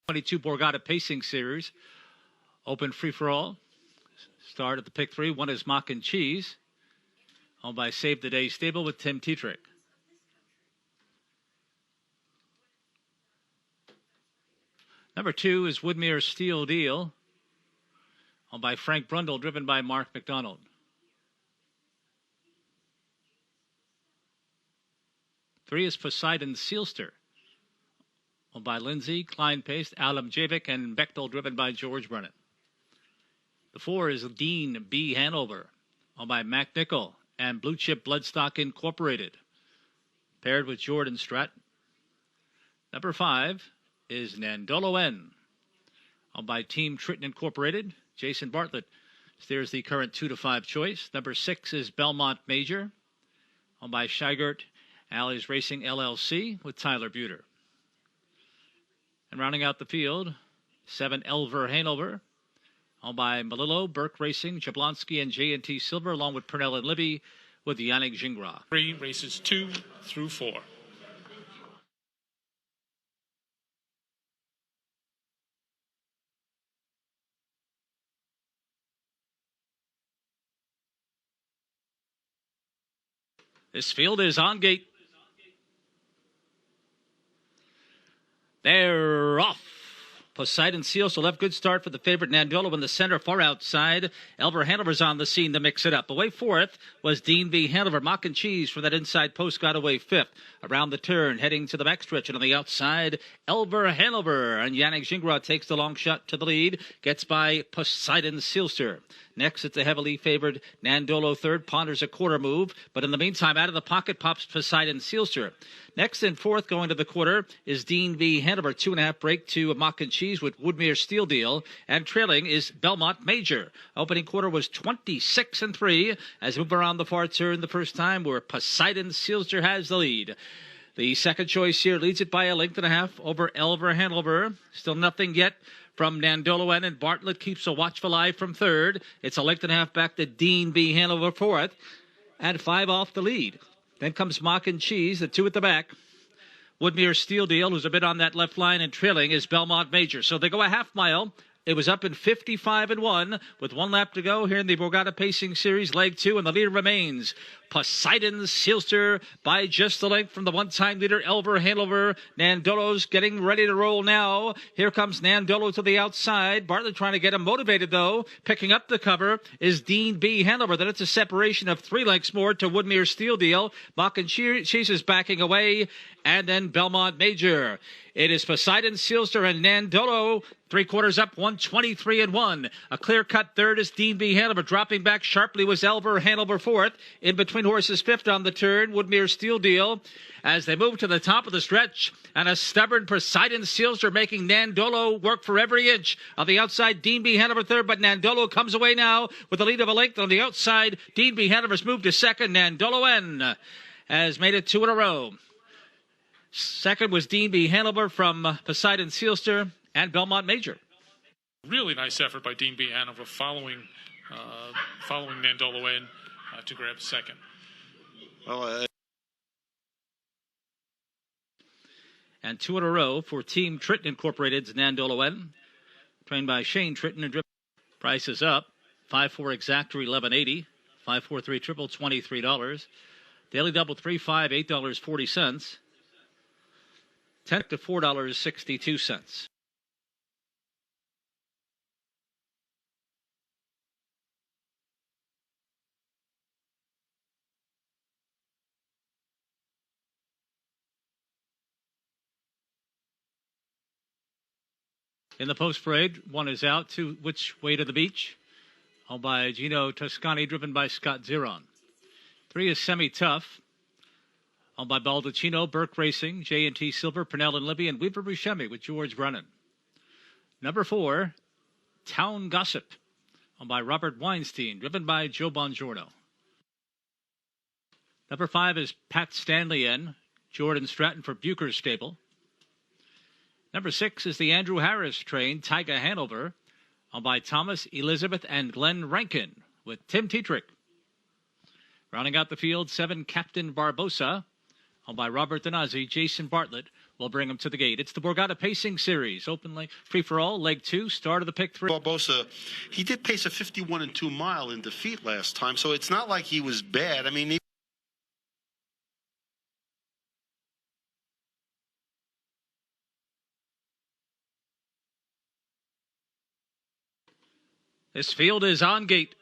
22 Borgata Pacing Series. Open free-for-all. Start at the pick 3. One is Mock and Cheese, owned by Save the Day Stable with Tim Tetrick. Number 2 is Woodmere Steel Deal, owned by Frank Brundle, driven by Mark McDonald. Three is Poseidon Sealster, owned by Lindsay, Klein Paste, Alam Javik, and Bechtel, driven by George Brennan. The 4 is Dean B. Hanover, owned by Mac Nickel and Blue Chip Bloodstock Incorporated, paired with Jordan Stratton. Number 5 is Nandolo N, owned by Team Triton Incorporated. Jason Bartlett steers the current 2-5 choice. Number 6 is Belmont Major, owned by Scheigert Alley's Racing LLC with Tyler Buter. And rounding out the field, 7 Elver Hanover, owned by Malillo, Burke Racing, Jablonski, and J&T Silver, along with Purnell and Libby with Yannick Gingras. 3 races 2 through 4. This field is on gate. They're off. Poseidon Seals will have good start for the favorite Nandolo in the center, far outside. Elver Hanover's on the scene to mix it up. Away fourth was Dean V. Hanover. Mock and Cheese for that inside post got away fifth. Around the turn, heading to the backstretch, and on the outside, Elver Hanover. And Yannick Gingras takes the long shot to the lead. Gets by Poseidon Sealster. Next, it's a heavily favored Nandolo third. Ponders a quarter move. But in the meantime, out of the pocket pops Poseidon Sealster. Next in fourth, going to the quarter, is Dean V. Hanover. 2.5 break to Mock and Cheese with Woodmere Steel Deal. And trailing is Belmont Major. Opening quarter was 26-3. As we move around the far turn the first time, where Poseidon Sealster has the lead. The second choice here leads it by a length and a half over Elver Hanover. Still nothing yet from Nandolo N, and Bartlett keeps a watchful eye from third. It's a length and a half back to Dean B. Hanover fourth, and 5 off the lead. Then comes Mock and Cheese, the 2 at the back. Woodmere Steel Deal, who's a bit on that left line, and trailing is Belmont Major. So they go a half mile. It was up in 55-1 with 1 lap to go here in the Borgata Pacing Series, leg 2, and the leader remains Poseidon Sealster by just a length from the one-time leader, Elver Hanover. Nandolo's getting ready to roll now. Here comes Nandolo to the outside. Bartlett trying to get him motivated, though. Picking up the cover is Dean B. Hanover. Then it's a separation of 3 lengths more to Woodmere Steel Deal. Mock and Cheese is backing away, and then Belmont Major. It is Poseidon Sealster and Nandolo. 3/4 up, 123-1. A clear-cut third is Dean B. Hanover. Dropping back sharply was Elver Hanover fourth. In between horses, fifth on the turn, Woodmere Steel Deal. As they move to the top of the stretch, and a stubborn Poseidon Sealster making Nandolo work for every inch. On the outside, Dean B. Hanover third, but Nandolo comes away now with a lead of a length. On the outside, Dean B. Hanover's moved to second. Nandolo N has made it 2 in a row. Second was Dean B. Hanover from Poseidon Sealster and Belmont Major. Really nice effort by Dean B. Hanover following Nandolo in to grab second. And 2 in a row for Team Triton Incorporated's Nandolo N, trained by Shane Triton and driven. Price is up. 5-4 exactor, $11.80. 5-4-3 triple, $23. Daily double 3-5, $8.40. 10 to $4.62. In the post parade, 1 is out to Which Way to the Beach, owned by Gino Toscani, driven by Scott Zeron. 3 is Semi Tough, owned by Baldacchino, Burke Racing, J&T Silver, Purnell and Libby, and Weaver Buscemi with George Brennan. Number 4, Town Gossip, owned by Robert Weinstein, driven by Joe Bongiorno. Number 5 is Pat Stanley N, Jordan Stratton for Bucher's Stable. Number 6 is the Andrew Harris train, Tyga Hanover, owned by Thomas, Elizabeth, and Glenn Rankin with Tim Tetrick. Rounding out the field, 7 Captain Barbosa, owned by Robert Donazzi. Jason Bartlett will will bring him to the gate. It's the Borgata Pacing Series. Open leg, free for all, leg 2, start of the pick 3. Barbosa, he did pace a 51 and 2 mile in defeat last time, so it's not like he was bad. I mean, This field is on gate.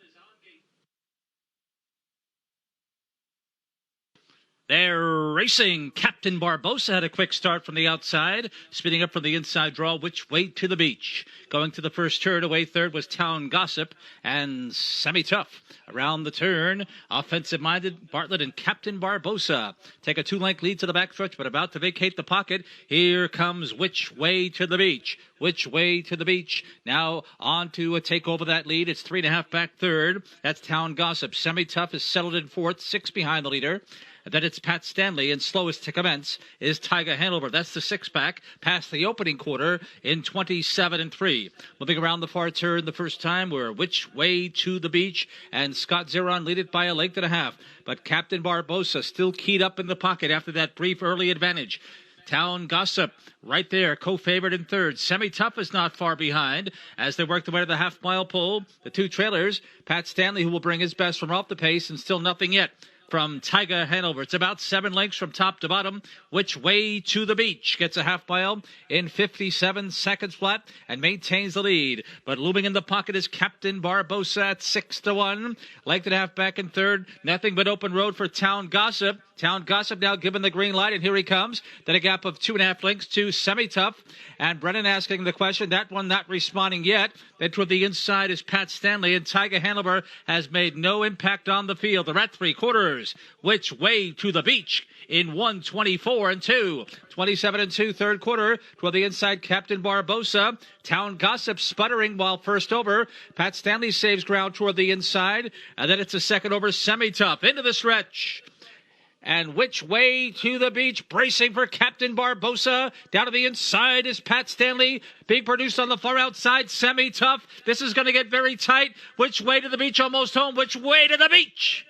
They're racing. Captain Barbosa had a quick start from the outside, speeding up from the inside draw, which way to the beach. Going to the first turn, away third was Town Gossip and Semi-Tough. Around the turn, offensive-minded Bartlett and Captain Barbosa take a 2-length lead to the backstretch, but about to vacate the pocket. Here comes Which Way to the Beach. Which Way to the Beach. Now on to take over that lead. It's 3.5 back third. That's Town Gossip. Semi-Tough is settled in fourth, 6 behind the leader. Then it's Pat Stanley, and slowest to commence is Tiger Hanover. That's the 6-pack past the opening quarter in 27 and 3. Moving around the far turn the first time, we're Which Way to the Beach, and Scott Zeron lead it by a length and a half. But Captain Barbosa still keyed up in the pocket after that brief early advantage. Town Gossip right there, co-favorite in third. Semi-Tough is not far behind as they work their way to the half-mile pole. The two trailers, Pat Stanley, who will bring his best from off the pace, and still nothing yet from Tiger Hanover. It's about 7 lengths from top to bottom. Which Way to the Beach gets a half mile in 57 seconds flat and maintains the lead. But looming in the pocket is Captain Barbosa at 6-1. Length and a half back in third. Nothing but open road for Town Gossip. Town Gossip now given the green light, and here he comes. Then a gap of 2.5 lengths to Semi-Tough. And Brennan asking the question, that one not responding yet. Then toward the inside is Pat Stanley, and Tiger Hanover has made no impact on the field. They're at 3/4. Which Way to the Beach in 1:24 and 2. 27 and 2, third quarter. Toward the inside, Captain Barbosa. Town Gossip sputtering while first over. Pat Stanley saves ground toward the inside. And then it's a second over, Semi-Tough into the stretch. And Which Way to the Beach, bracing for Captain Barbosa. Down to the inside is Pat Stanley, being produced on the far outside. Semi-Tough. This is going to get very tight. Which Way to the Beach, almost home. Which Way to the Beach?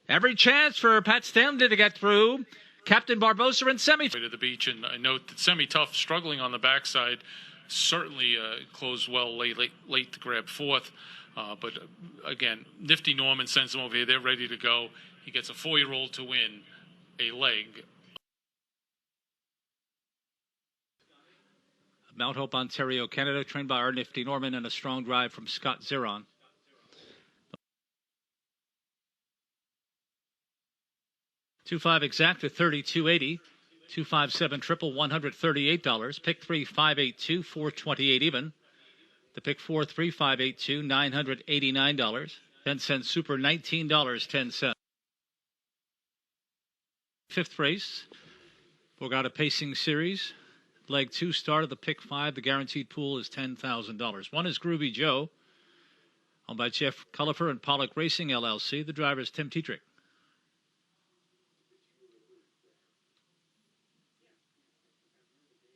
Every chance for Pat Stanley to get through. Captain Barbosa and Semi-Tough. To the beach, and I note that Semi-Tough struggling on the backside, certainly closed well late to grab fourth. But again, Nifty Norman sends them over here. They're ready to go. He gets a 4-year-old to win a leg. Mount Hope, Ontario, Canada, trained by our Nifty Norman, and a strong drive from Scott Zeron. 2.5 exact at $32.80. 257 triple, $138. Pick 3, 582, $428 even. The pick 4, 3, 582, $989. 10-cent super, $19.10. Fifth race, Borgata Pacing Series. Leg 2, start of the pick 5. The guaranteed pool is $10,000. One is Groovy Joe, owned by Jeff Cullifer and Pollock Racing, LLC. The driver is Tim Tetrick.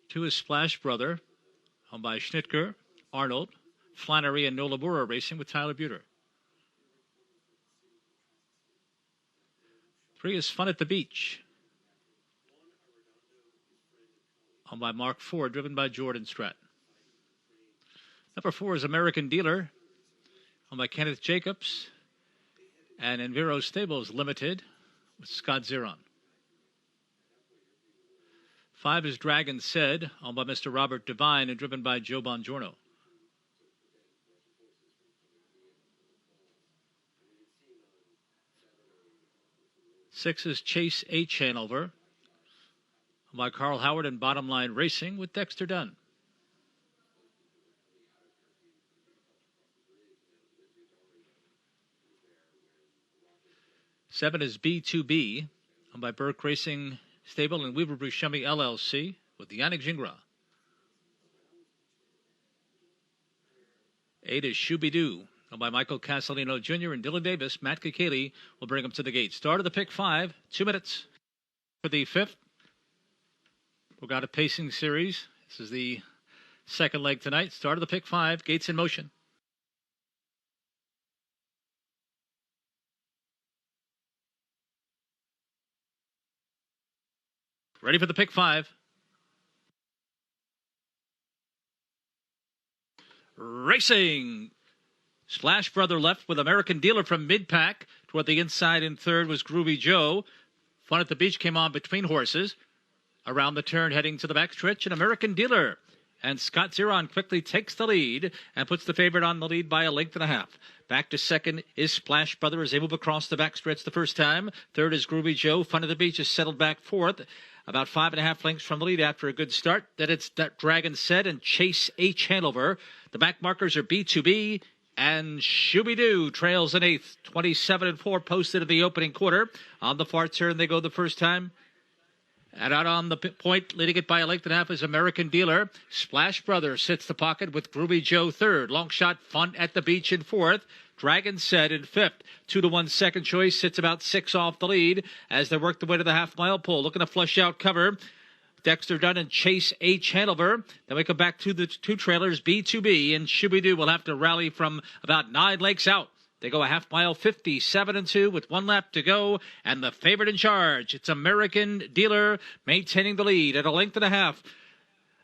2 is Splash Brother, owned by Schnitker, Arnold, Flannery, and Nolabura Racing with Tyler Buter. 3 is Fun at the Beach, owned by Mark Ford, driven by Jordan Stratton. Number 4 is American Dealer, owned by Kenneth Jacobs, and Enviro Stables Limited with Scott Zeron. 5 is Dragon Said, owned by Mr. Robert Devine and driven by Joe Bongiorno. 6 is Chase H. Hanover, owned by Carl Howard and Bottom Line Racing with Dexter Dunn. 7 is B2B, owned by Burke Racing Stable and Weaver Buscemi LLC with Yannick Gingras. 8 is Shooby-Doo, owned by Michael Castellino Jr. and Dylan Davis. Matt Kikali will bring him to the gate. Start of the pick 5, 2 minutes for the 5th. We've got a pacing series. This is the second leg tonight. Start of the pick 5, gates in motion. Ready for the pick 5. Racing. Splash Brother left with American Dealer from mid-pack. Toward the inside in third was Groovy Joe. Fun at the Beach came on between horses. Around the turn, heading to the backstretch, an American Dealer. And Scott Zeron quickly takes the lead and puts the favorite on the lead by a length and a half. Back to second is Splash Brother as they move across the backstretch the first time. Third is Groovy Joe. Fun at the Beach is settled back fourth. About 5.5 lengths from the lead after a good start. Then it's that Dragon Set and Chase H. Hanover. The back markers are B2B. And Shooby-Doo trails in eighth. 27-4 posted in the opening quarter. On the far turn, they go the first time. And out on the point, leading it by a length and a half, is American Dealer. Splash Brother sits the pocket with Groovy Joe third. Long shot, Fun at the Beach in fourth. Dragon Set in fifth. 2-1 second choice, sits about 6 off the lead as they work the way to the half-mile pole. Looking to flush out cover. Dexter Dunn and Chase H. Hanover. Then we come back to the two trailers, B2B, and Shooby-Doo will have to rally from about 9 lengths out. They go a half mile, 57-2 with 1 lap to go, and the favorite in charge. It's American Dealer maintaining the lead at a length and a half.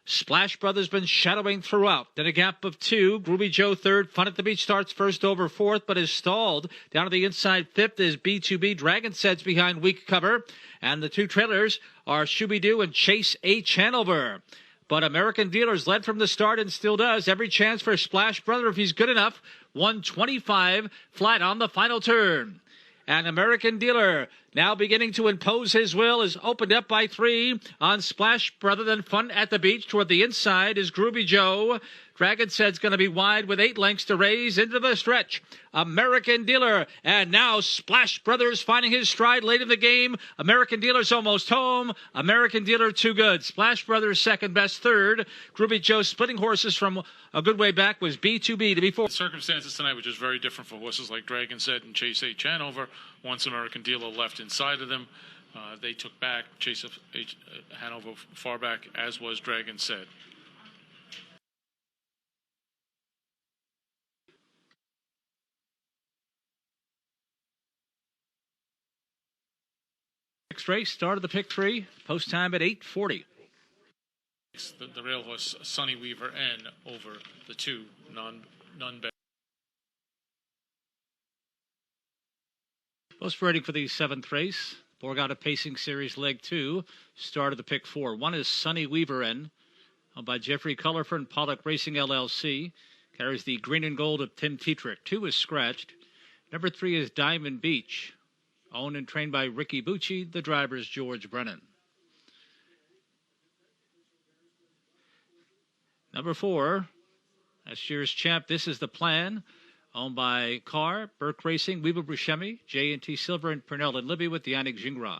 Splash Brothers been shadowing throughout. Then a gap of 2. Groovy Joe third. Fun at the Beach starts first over fourth, but is stalled. Down to the inside fifth is B2B. Dragon Sets behind weak cover. And the two trailers are Shooby-Doo and Chase H. Hanover. But American Dealers led from the start and still does. Every chance for Splash Brother if he's good enough. 125 flat on the final turn. And American Dealer now beginning to impose his will is opened up by 3 on Splash Brother. Then Fun at the Beach. Toward the inside is Groovy Joe. Dragon Set's going to be wide with 8 lengths to raise into the stretch. American Dealer. And now Splash Brothers finding his stride late in the game. American Dealer's almost home. American Dealer too good. Splash Brothers second best third. Groovy Joe splitting horses from a good way back was B2B to be fourth. The circumstances tonight were just very different for horses like Dragon Set and Chase H. Hanover. Once American Dealer left inside of them, they took back Chase H. Hanover far back, as was Dragon Set. Next race, start of the pick 3, post time at 8:40. The rail horse Sonny Weaver N over the 2 non-bet. Post rating for the 7th race, Borgata Pacing Series Leg 2, start of the pick 4. 1 is Sonny Weaver N, owned by Jeffrey Cullerfer and Pollock Racing LLC. Carries the green and gold of Tim Tetrick. 2 is scratched. Number 3 is Diamond Beach, owned and trained by Ricky Bucci. The driver is George Brennan. Number 4, last year's champ, This Is the Plan, owned by Carr, Burke Racing, Weaver Buscemi, J&T Silver, and Purnell and Libby with Yannick Gingras.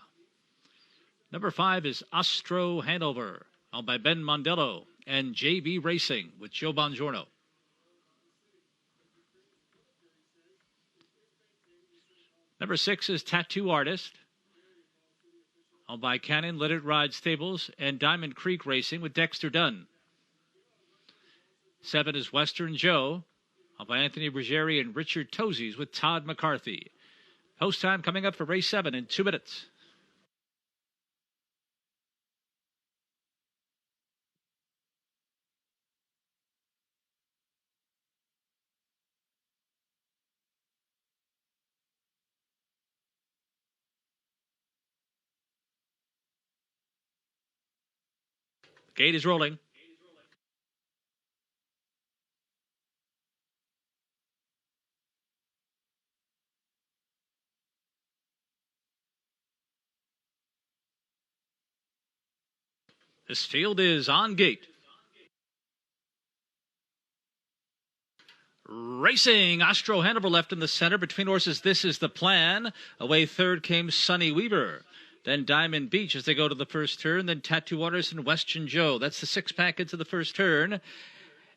Number 5 is Astro Hanover, owned by Ben Mondello and JB Racing with Joe Bongiorno. Number 6 is Tattoo Artist, owned by Cannon, Let It Ride Stables, and Diamond Creek Racing with Dexter Dunn. 7 is Western Joe, owned by Anthony Ruggieri and Richard Tozies with Todd McCarthy. Post time coming up for race 7 in 2 minutes. The gate is rolling. This field is on gate. Racing, Astro Hanover left in the center. Between horses, This Is the Plan. Away third came Sonny Weaver. Then Diamond Beach as they go to the first turn. Then Tattoo Artist and Western Joe. That's the 6-pack into the first turn.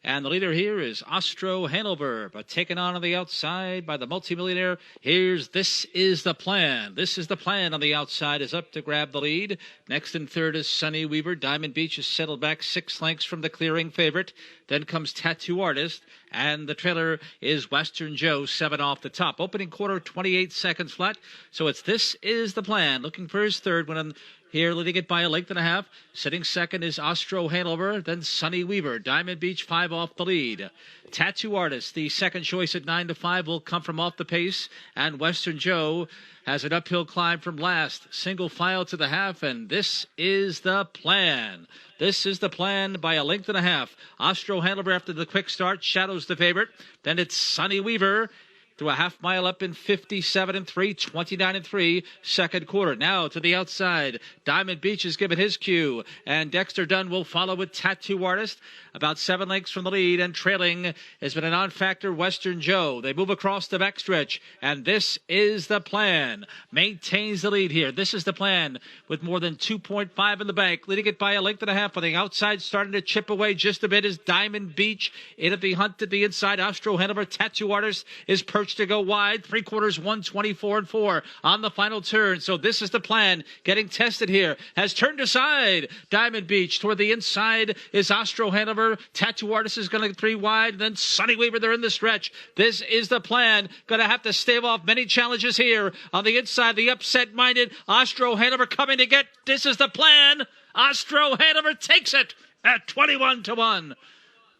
And the leader here is Astro Hanover, but taken on the outside by the multimillionaire. Here's This Is the Plan. This Is the Plan on the outside is up to grab the lead. Next and third is Sonny Weaver. Diamond Beach is settled back 6 lengths from the clearing favorite. Then comes Tattoo Artist, and the trailer is Western Joe, 7 off the top. Opening quarter, 28 seconds flat. So it's This Is the Plan. Looking for his third one here, leading it by a length and a half. Sitting second is Ostro Hanover, then Sunny Weaver. Diamond Beach, 5 off the lead. Tattoo Artist, the second choice at 9 to 5, will come from off the pace. And Western Joe has an uphill climb from last. Single file to the half, and This Is the Plan. This is the plan by a length and a half. Ostro Hanover after the quick start shadows the favorite. Then it's Sunny Weaver through a half mile up in 57 and 3, 29 and 3, second quarter. Now to the outside. Diamond Beach is given his cue, and Dexter Dunn will follow with Tattoo Artist. About 7 lengths from the lead, and trailing has been a non-factor Western Joe. They move across the backstretch, and This Is the Plan maintains the lead here. This is the plan with more than 2.5 in the bank, leading it by a length and a half. On the outside, starting to chip away just a bit is Diamond Beach. In at the hunt at the inside, Ostro Hanover. Tattoo Artist is perched to go wide. 3/4, 124 and 4 on the final turn. So This Is the Plan getting tested here. Has turned aside. Diamond Beach toward the inside is Ostro Hanover. Tattoo Artist is going to 3 wide. Then Sunny Weaver, they're in the stretch. This Is the Plan. Going to have to stave off many challenges here. On the inside, the upset-minded Ostro Hanover coming to get This Is the Plan. Ostro Hanover takes it at 21 to 1.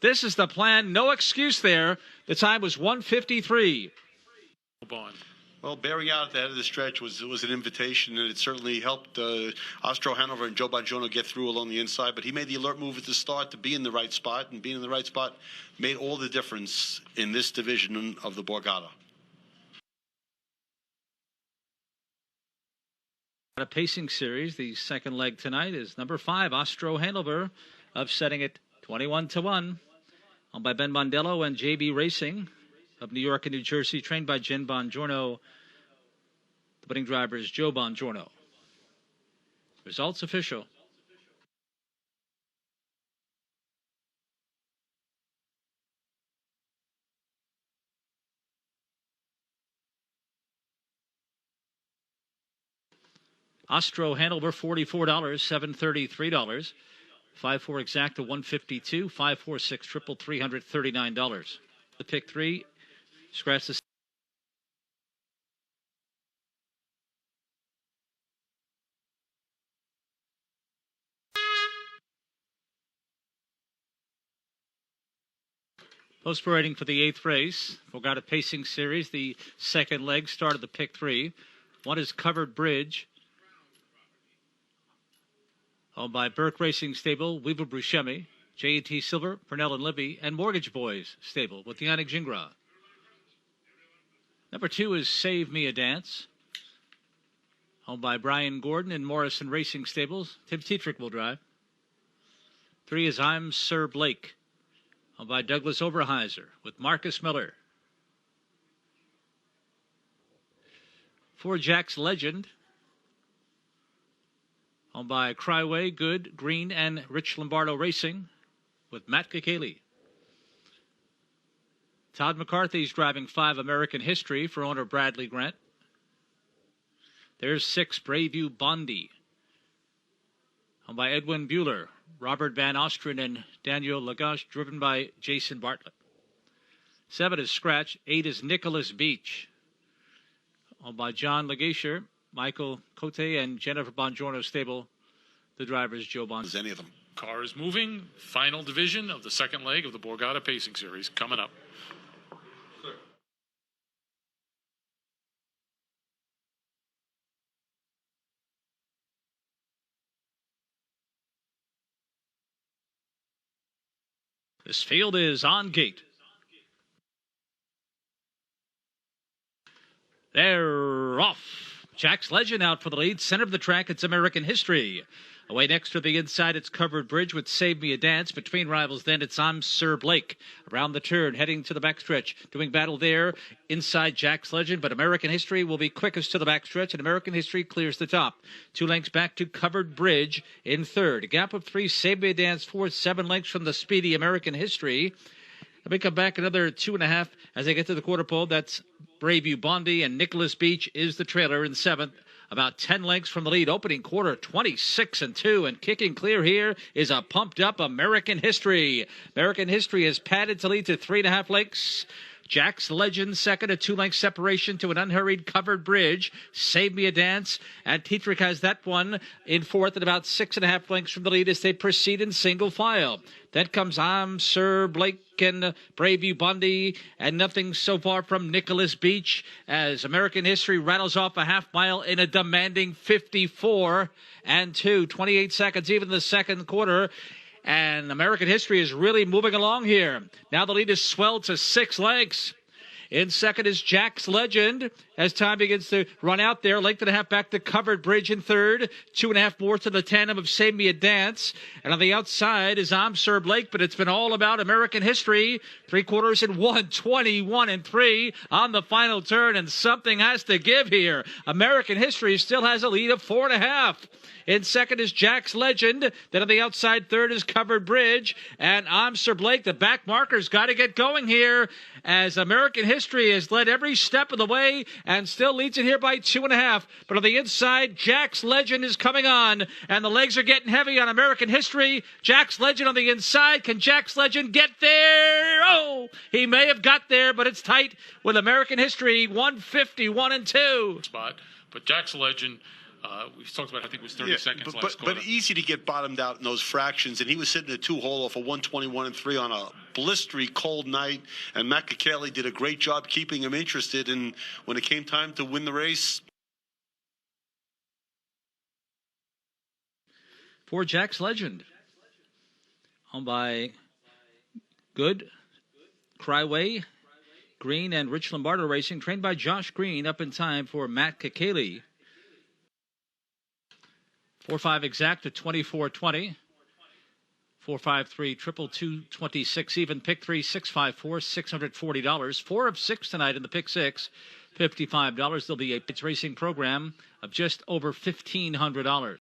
This Is the Plan. No excuse there. The time was 1:53. Well, bearing out at the head of the stretch was an invitation, and it certainly helped Ostro Hanover and Joe Bongiorno get through along the inside. But he made the alert move at the start to be in the right spot, and being in the right spot made all the difference in this division of the Borgata. A pacing series. The second leg tonight is number 5, Ostro Hanover, upsetting it 21 to 1. Owned by Ben Mondello and JB Racing of New York and New Jersey, trained by Jen Bongiorno. The winning driver is Joe Bongiorno. Results official. Ostro Hanover, $44, $733. 5-4 exacta, $152. 5-4-6 triple, $339. The pick 3, scratch the post parading for the 8th race. Borgata pacing series. The second leg started the pick 3. One is Covered Bridge, owned by Burke Racing Stable, Weaver Buscemi, J.E.T. Silver, Purnell and Libby, and Mortgage Boys Stable with Yannick Gingras. Number 2 is Save Me a Dance, owned by Brian Gordon and Morrison Racing Stables. Tim Tetrick will drive. 3 is I'm Sir Blake, owned by Douglas Oberheiser with Marcus Miller. 4, Jack's Legend, owned by Cryway, Good, Green, and Rich Lombardo Racing with Matt Kikali. Todd McCarthy's driving 5, American History, for owner Bradley Grant. There's 6, Braveview Bondi, owned by Edwin Bueller, Robert Van Ostrin, and Daniel Lagache, driven by Jason Bartlett. 7 is Scratch. 8 is Nicholas Beach, owned by John Lagacher, Michael Cote, and Jennifer Bongiorno Stable. The driver is Joe Bongiorno. Any of them. Car is moving. Final division of the second leg of the Borgata Pacing Series coming up. This field is on gate. They're off. Jack's Legend out for the lead. Center of the track, it's American History. Away next to the inside, it's Covered Bridge with Save Me a Dance. Between rivals, then, it's I'm Sir Blake. Around the turn, heading to the backstretch. Doing battle there inside Jack's Legend, but American History will be quickest to the backstretch, and American History clears the top. 2 lengths back to Covered Bridge in third. A gap of 3, Save Me a Dance fourth, 7 lengths from the speedy American History. Let me come back another 2.5 as I get to the quarter pole. That's Braveview Bondi, and Nicholas Beach is the trailer in 7th. about 10 lengths from the lead. Opening quarter, 26-2, and kicking clear here is a pumped-up American History. American History is padded to lead to 3.5 lengths. Jack's Legend second, a 2-length separation to an unhurried Covered Bridge. Save Me a Dance. And Tetrick has that one in fourth at about 6.5 lengths from the lead as they proceed in single file. Then comes I'm Sir Blake and Braveview Bundy, and nothing so far from Nicholas Beach as American History rattles off a half mile in a demanding 54-2. 28 seconds even in the second quarter. And American History is really moving along here. Now the lead is swelled to 6 lengths. In second is Jack's Legend as time begins to run out there. Length and a half back to Covered Bridge in third. 2.5 more to the tandem of Save Me a Dance. And on the outside is I'm Sir Blake, but it's been all about American History. 3/4 in 1:21-3 on the final turn, and something has to give here. American History still has a lead of 4.5. In second is Jack's Legend. Then on the outside third is Covered Bridge. And I'm Sir Blake. The back marker's got to get going here as American History has led every step of the way and still leads it here by 2.5. But on the inside, Jack's Legend is coming on. And the legs are getting heavy on American History. Jack's Legend on the inside. Can Jack's Legend get there? Oh, he may have got there, but it's tight with American History 151-2. Spot. But Jack's Legend... we talked about, I think it was 30 seconds last quarter. But easy to get bottomed out in those fractions, and he was sitting at 2-hole off a 121-3 on a blistery cold night, and Matt Kakaley did a great job keeping him interested, and when it came time to win the race... For Jack's Legend, owned by Good, Cryway, Green, and Rich Lombardo Racing, trained by Josh Green, up in time for Matt Kakaley. 4-5 exact at 24-20. 4-5-3 triple 226 even. Pick 3 654 $640. 4 of 6 tonight in the pick 6. $55. There'll be a pitch racing program of just over $1,500.